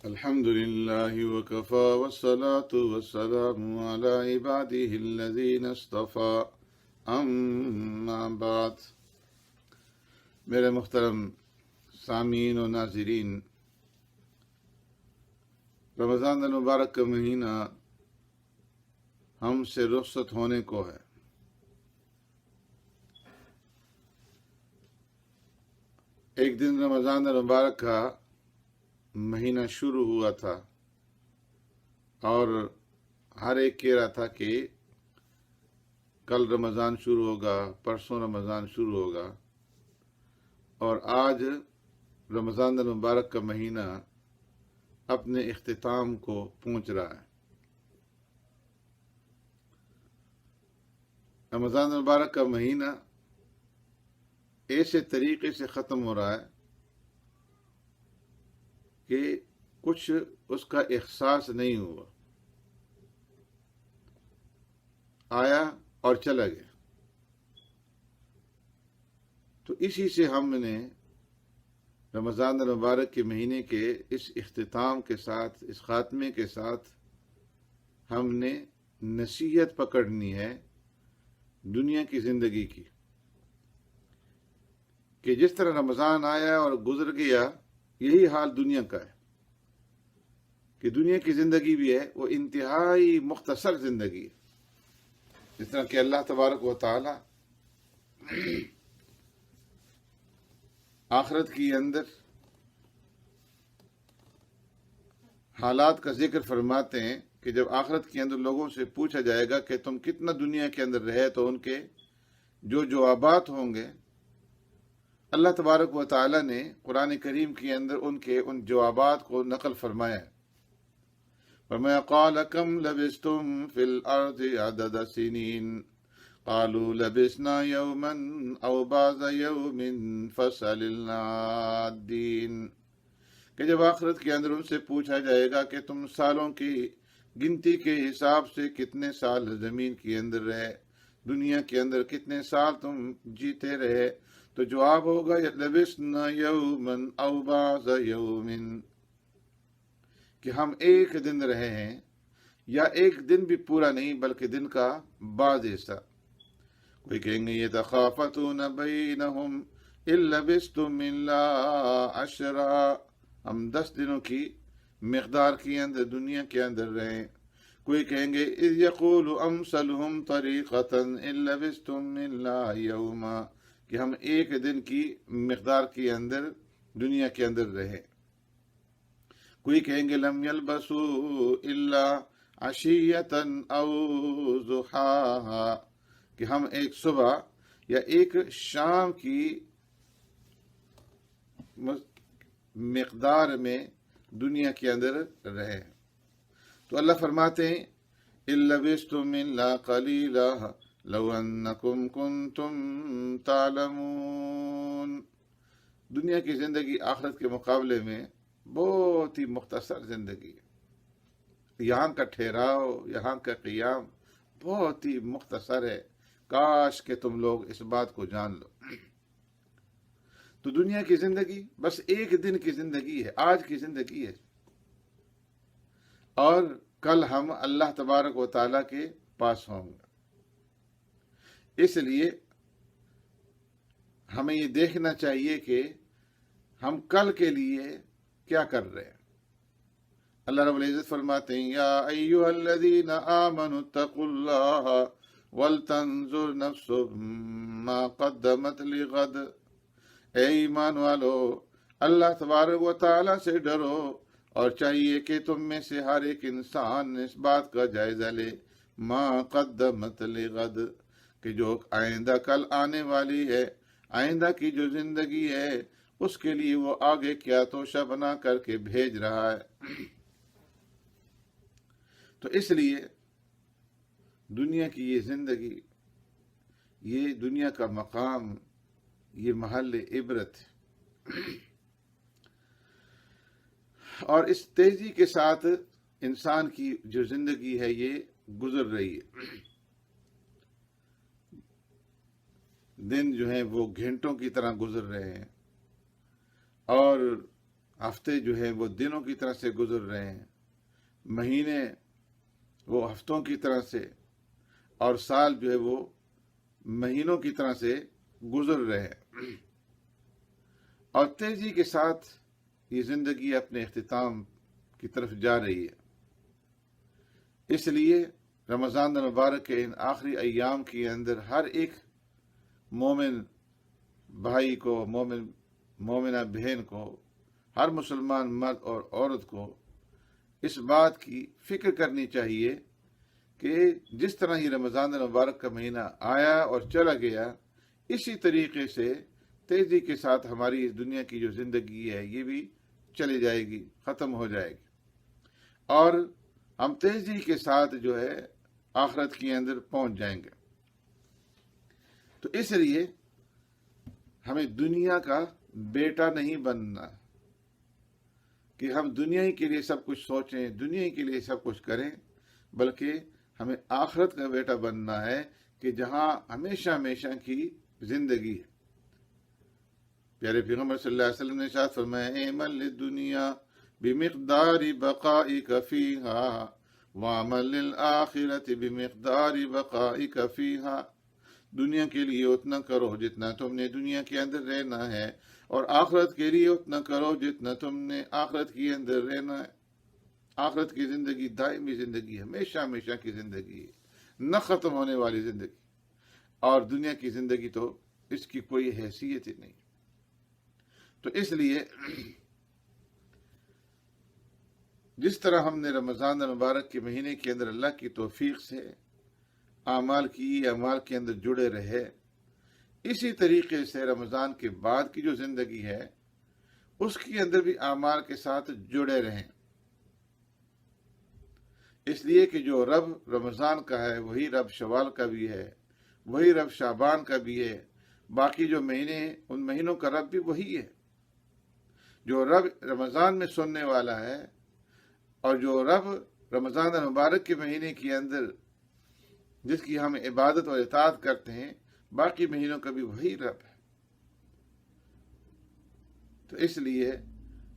الحمد لله وكفى والصلاة والسلام على عباده الذين اصطفى اما بعد۔ میرے محترم سامعین و ناظرین، رمضان المبارک کا مہینہ ہم سے رخصت ہونے کو ہے۔ ایک دن رمضان المبارک کا مہینہ شروع ہوا تھا اور ہر ایک کہہ رہا تھا کہ کل رمضان شروع ہوگا، پرسوں رمضان شروع ہوگا، اور آج رمضان المبارک کا مہینہ اپنے اختتام کو پہنچ رہا ہے۔ رمضان المبارک کا مہینہ ایسے طریقے سے ختم ہو رہا ہے کہ کچھ اس کا احساس نہیں ہوا، آیا اور چلا گیا۔ تو اسی سے ہم نے رمضان المبارک کے مہینے کے اس اختتام کے ساتھ، اس خاتمے کے ساتھ، ہم نے نصیحت پکڑنی ہے دنیا کی زندگی کی، کہ جس طرح رمضان آیا اور گزر گیا، یہی حال دنیا کا ہے، کہ دنیا کی زندگی بھی ہے وہ انتہائی مختصر زندگی ہے۔ جس طرح کہ اللہ تبارک و تعالی آخرت کی اندر حالات کا ذکر فرماتے ہیں کہ جب آخرت کے اندر لوگوں سے پوچھا جائے گا کہ تم کتنا دنیا کے اندر رہے، تو ان کے جو جوابات ہوں گے، اللہ تبارک و تعالی نے قرآن کریم کے اندر ان جوابات کو نقل فرمایا ہے۔ فرمایا قال کم لبثتم فی الارض عدد سنین قالوا لبثنا یوما او بعض یوم فاسأل العادین، کہ جب آخرت کے اندر ان سے پوچھا جائے گا کہ تم سالوں کی گنتی کے حساب سے کتنے سال زمین کے اندر رہے، دنیا کے اندر کتنے سال تم جیتے رہے، تو جواب ہوگا لبثنا یوما او بعض یوم، کہ ہم ایک دن رہے ہیں، یا ایک دن بھی پورا نہیں بلکہ دن کا بعض حصہ۔ کوئی کہیں گے یتخافتون بینہم ان لبثتم الا عشرا، ہم 10 دنوں کی مقدار کے اندر دنیا کے اندر رہیں۔ کوئی کہیں گے اذ یقول امثلہم طریقۃ ان لبثتم الا یوما، کہ ہم ایک دن کی مقدار کے اندر دنیا کے اندر رہیں۔ کوئی کہیں گے لم یلبسوا الا عشیۃ او ضحاہا، کہ ہم ایک صبح یا ایک شام کی مقدار میں دنیا کے اندر رہے۔ تو اللہ فرماتے ہیں ان لبثتم الا قلیلا لو انکم کنتم تعلمون، دنیا کی زندگی آخرت کے مقابلے میں بہت ہی مختصر زندگی ہے۔ یہاں کا ٹھہراؤ، یہاں کا قیام بہت ہی مختصر ہے، کاش کہ تم لوگ اس بات کو جان لو۔ تو دنیا کی زندگی بس ایک دن کی زندگی ہے، آج کی زندگی ہے، اور کل ہم اللہ تبارک و تعالیٰ کے پاس ہوں گے۔ اس لیے ہمیں یہ دیکھنا چاہیے کہ ہم کل کے لیے کیا کر رہے ہیں۔ اللہ رب العزت فرماتے ہیں یا ایھا الذین آمنوا اتقوا اللہ ولتنظر نفس ما قدمت لغد، اے ایمان والو اللہ تبارک و تعالیٰ سے ڈرو، اور چاہیے کہ تم میں سے ہر ایک انسان اس بات کا جائزہ لے ما قدمت لغد، کہ جو آئندہ کل آنے والی ہے، آئندہ کی جو زندگی ہے، اس کے لیے وہ آگے کیا توشہ بنا کر کے بھیج رہا ہے۔ تو اس لیے دنیا کی یہ زندگی، یہ دنیا کا مقام، یہ محل عبرت ہے، اور اس تیزی کے ساتھ انسان کی جو زندگی ہے یہ گزر رہی ہے۔ دن جو ہیں وہ گھنٹوں کی طرح گزر رہے ہیں، اور ہفتے جو ہیں وہ دنوں کی طرح سے گزر رہے ہیں، مہینے وہ ہفتوں کی طرح سے، اور سال جو ہے وہ مہینوں کی طرح سے گزر رہے ہیں، اور تیزی کے ساتھ یہ زندگی اپنے اختتام کی طرف جا رہی ہے۔ اس لیے رمضان المبارک کے ان آخری ایام کے اندر ہر ایک مومن بھائی کو، مومنہ بہن کو، ہر مسلمان مرد اور عورت کو اس بات کی فکر کرنی چاہیے کہ جس طرح یہ رمضان المبارک کا مہینہ آیا اور چلا گیا، اسی طریقے سے تیزی کے ساتھ ہماری اس دنیا کی جو زندگی ہے یہ بھی چلی جائے گی، ختم ہو جائے گی، اور ہم تیزی کے ساتھ جو ہے آخرت کے اندر پہنچ جائیں گے۔ تو اس لیے ہمیں دنیا کا بیٹا نہیں بننا کہ ہم دنیا ہی کے لیے سب کچھ سوچیں، دنیا ہی کے لیے سب کچھ کریں، بلکہ ہمیں آخرت کا بیٹا بننا ہے کہ جہاں ہمیشہ ہمیشہ کی زندگی ہے۔ پیارے پیغمبر صلی اللہ علیہ وسلم نے ارشاد فرمایا، اعمل للدنیا بمقدار بقائک فیہا وعمل للآخرت بمقدار بقائک فیہا۔ دنیا کے لیے اتنا کرو جتنا تم نے دنیا کے اندر رہنا ہے، اور آخرت کے لیے اتنا کرو جتنا تم نے آخرت کے اندر رہنا ہے۔ آخرت کی زندگی دائمی زندگی، ہمیشہ ہمیشہ کی زندگی ہے، نہ ختم ہونے والی زندگی، اور دنیا کی زندگی تو اس کی کوئی حیثیت ہی نہیں۔ تو اس لیے جس طرح ہم نے رمضان المبارک کے مہینے کے اندر اللہ کی توفیق سے اعمال کے اندر جڑے رہے، اسی طریقے سے رمضان کے بعد کی جو زندگی ہے اس کے اندر بھی اعمال کے ساتھ جڑے رہیں، اس لیے کہ جو رب رمضان کا ہے وہی رب شوال کا بھی ہے، وہی رب شعبان کا بھی ہے، باقی جو مہینے ہیں ان مہینوں کا رب بھی وہی ہے۔ جو رب رمضان میں سننے والا ہے، اور جو رب رمضان المبارک کے مہینے کے اندر جس کی ہم عبادت اور اطاعت کرتے ہیں، باقی مہینوں کا بھی وہی رب ہے۔ تو اس لیے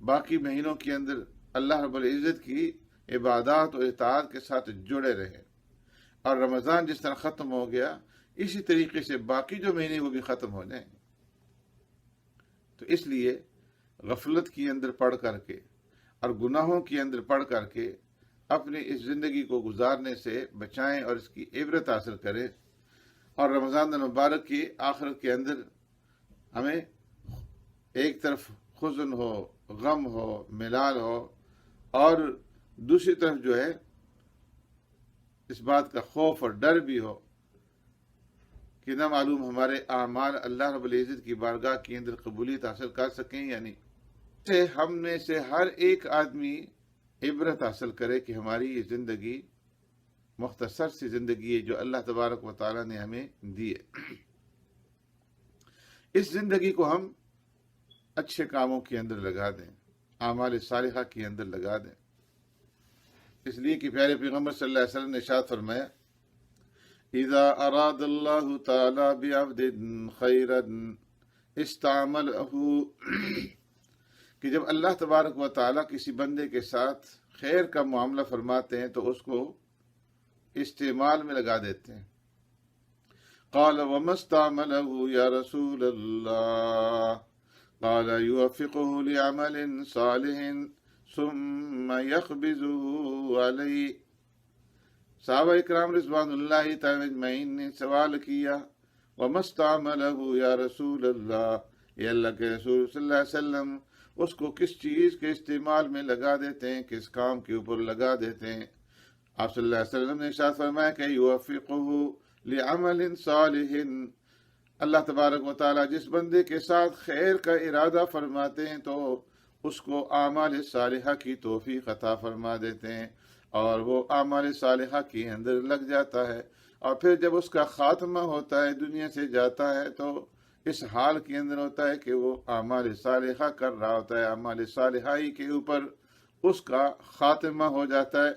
باقی مہینوں کے اندر اللہ رب العزت کی عبادات اور اطاعت کے ساتھ جڑے رہے، اور رمضان جس طرح ختم ہو گیا اسی طریقے سے باقی جو مہینے وہ بھی ختم ہو جائیں۔ تو اس لیے غفلت کے اندر پڑ کر کے اور گناہوں کے اندر پڑ کر کے اپنی اس زندگی کو گزارنے سے بچائیں اور اس کی عبرت حاصل کریں، اور رمضان المبارک کی آخرت کے اندر ہمیں ایک طرف حزن ہو، غم ہو، ملال ہو، اور دوسری طرف جو ہے اس بات کا خوف اور ڈر بھی ہو کہ نہ معلوم ہمارے اعمال اللہ رب العزت کی بارگاہ کے اندر قبولیت حاصل کر سکیں یا نہیں۔ سے ہم میں سے ہر ایک آدمی عبرت حاصل کرے کہ ہماری یہ زندگی مختصر سی زندگی ہے جو اللہ تبارک و تعالیٰ نے ہمیں دی ہے۔ اس زندگی کو ہم اچھے کاموں کے اندر لگا دیں، اعمال صالحہ کے اندر لگا دیں، اس لیے کہ پیارے پیغمبر صلی اللہ علیہ وسلم نے ارشاد فرمایا، اذا اراد اللہ تعالی بعبد خیرا استعملہ، کہ جب اللہ تبارک و تعالیٰ کسی بندے کے ساتھ خیر کا معاملہ فرماتے ہیں تو اس کو استعمال میں لگا دیتے ہیں۔ قال وما استعملہ یا رسول اللہ، قال يوفقه لعمل صالح ثم يقبضه علیہ۔ صحابہ اکرام رضوان اللہ تعالی اجمعین نے سوال کیا، وما استعملہ یا رسول اللہ، اے اللہ کے رسول صلی اللہ علیہ وسلم اس کو کس چیز کے استعمال میں لگا دیتے ہیں، کس کام کے اوپر لگا دیتے ہیں؟ آپ صلی اللہ علیہ وسلم نے ارشاد فرمایا کہ یوفقہ لعمل صالح، اللہ تبارک و تعالیٰ جس بندے کے ساتھ خیر کا ارادہ فرماتے ہیں تو اس کو اعمال صالحہ کی توفیق عطا فرما دیتے ہیں، اور وہ اعمال صالحہ کے اندر لگ جاتا ہے، اور پھر جب اس کا خاتمہ ہوتا ہے، دنیا سے جاتا ہے، تو اس حال کے اندر ہوتا ہے کہ وہ اعمال صالحہ کر رہا ہوتا ہے، اعمال صالحہ ہی کے اوپر اس کا خاتمہ ہو جاتا ہے۔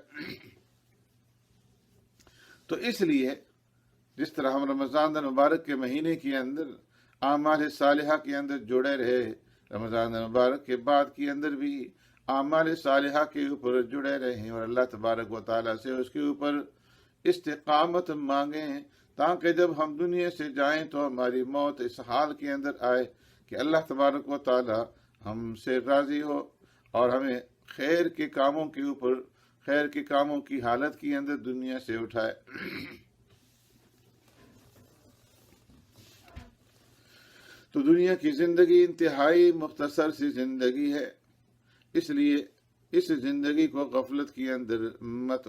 تو اس لیے جس طرح ہم رمضان المبارک کے مہینے کے اندر اعمال صالحہ کے اندر جڑے رہے، رمضان مبارک کے بعد کے اندر بھی اعمال صالحہ کے اوپر جڑے رہیں اور اللہ تبارک و تعالیٰ سے اس کے اوپر استقامت مانگیں، تاکہ جب ہم دنیا سے جائیں تو ہماری موت اس حال کے اندر آئے کہ اللہ تبارک و تعالیٰ ہم سے راضی ہو اور ہمیں خیر کے کاموں کے اوپر، خیر کے کاموں کی حالت کے اندر دنیا سے اٹھائے۔ تو دنیا کی زندگی انتہائی مختصر سی زندگی ہے، اس لیے اس زندگی کو غفلت کے اندر مت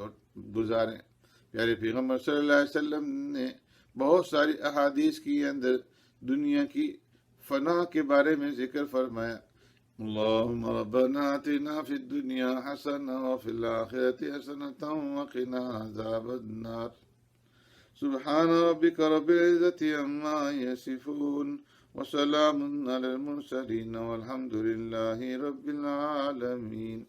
گزاریں۔ پیارے پیغمبر صلی اللہ علیہ وسلم نے بہت ساری احادیث کے اندر دنیا کی فنا کے بارے میں ذکر فرمایا۔ اللہم ربنا آتنا فی الدنیا حسنہ وفی الآخرۃ حسنۃ وقنا عذاب النار۔ سبحان ربک رب العزۃ عما یصفون وسلام علی المرسلین والحمد للہ رب العالمین۔